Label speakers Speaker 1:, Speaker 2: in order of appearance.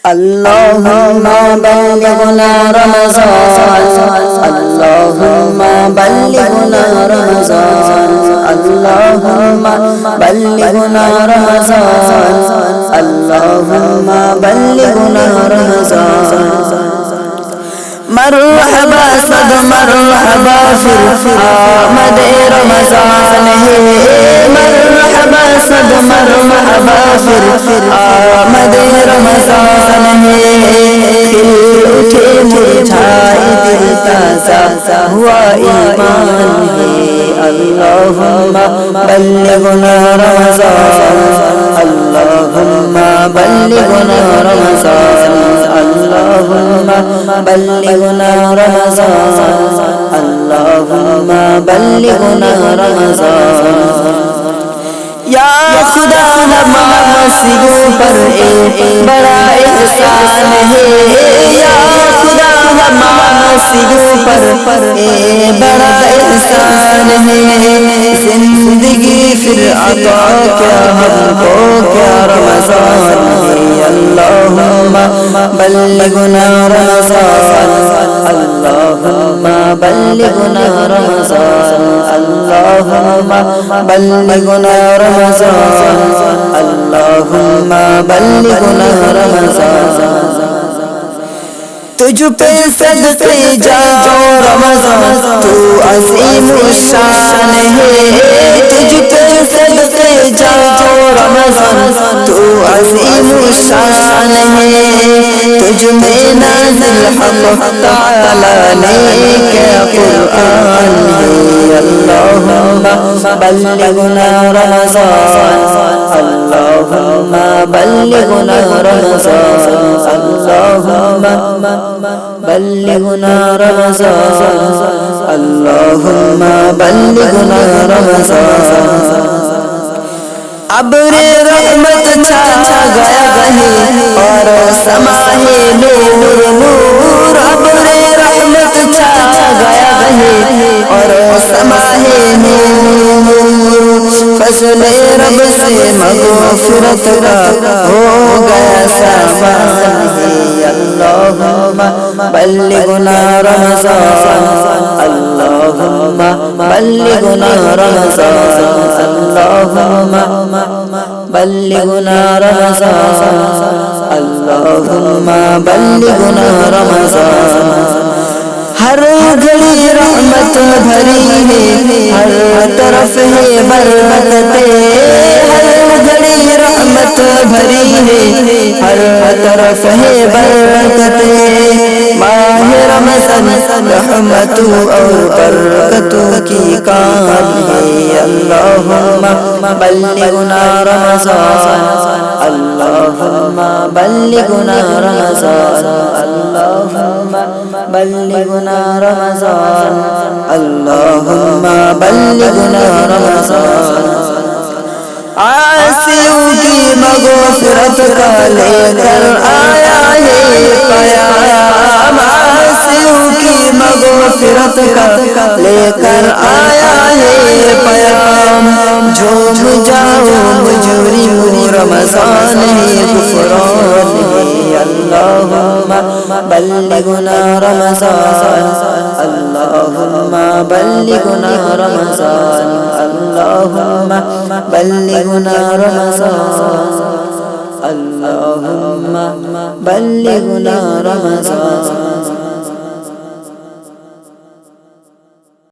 Speaker 1: اللهم بلغنا رمضان اللهم بلغنا رمضان اللهم بلغنا رمضان اللهم بلغنا رمضان مرحبا صد مرحبا في آمد رمضان ہے مرحبا صد مرحبا في آمد رمضان ہے کھل اٹھے مرجھائے دل تازہ ہوا ایمان ہے اللہم بلغنا رمضان اللہم بلغنا رمضان اللہم بلغنا رمضان اللہم بلغنا رمضان یا خدا ہمارے سیوں پر ایک بڑا احسان ہے یا خدا ہمارے سیوں پر ایک بڑا احسان ہے زندگی پھر عطا کیا ہم کو کیا رمضان ہے اللہم بلغنا رمضان اللہم بلغنا رمضان اللہم بلغنا رمضان اللہم بلغنا رمضان تجھ پہ صدقے جاؤ رمضان تو عظیم الشان ہے تجھ پہ صدقے جاؤ رمضان تو عظیم الشان ہے تجھ میں نازل حق تعالی نے کیا قرآن ہے اللہم بلغنا رمضان اللہم بلغنا رمضان اللہم بلغنا رمضان اللہم بلغنا رمضان ابر رحمت چھا گیا ہے اور سما ہے نور نور ابر رحمت چھا گیا ہے اور سما ہے نور فضل رب سے مغفرت کا ہو گیا سامان ہے اللہم بلغنا رمضان اللہم بلغنا رمضان اللہم بلغنا رمضان اللہم بلغنا رمضان ہر گھڑی رحمت بھری ہے ہر طرف ہے برکتیں ہر گھڑی رحمت بھری ہے ہر طرف ہے برکتیں ماہ رمضان رحمتوں اور برکتوں کی کام ہے اللہم بلغنا رمضان اللہم بلغنا رمضان اللہم بلغنا رمضان اللہم بلغنا رمضان عاصیوں کی مغفرت کا لے کر آیا ہے پیام عاصیوں کی مغفرت کا لے کر آیا ہے پیام جھوم جاؤ مجرمو رمضان ہے غفران ہے اللہم بلغنا رمضان اللہم بلغنا رمضان اللہم بلغنا رمضان اللہم بلغنا رمضان